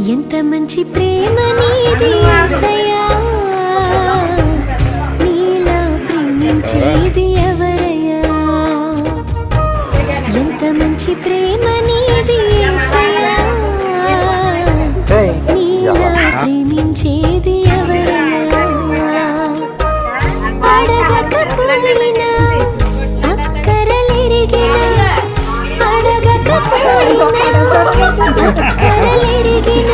ఎంత మంచి ప్రేమ నీది యేసయ్యా, నీలా ప్రేమించేది ఎవరయ్యా? ఎంత మంచి ప్రేమ నీది యేసయ్యా, నీలా ప్రేమించేది ఎవరయ్యా? అడగకపోయినా అక్కరలెరిగిన, అడగకపోయినా అక్కరలెరిగిన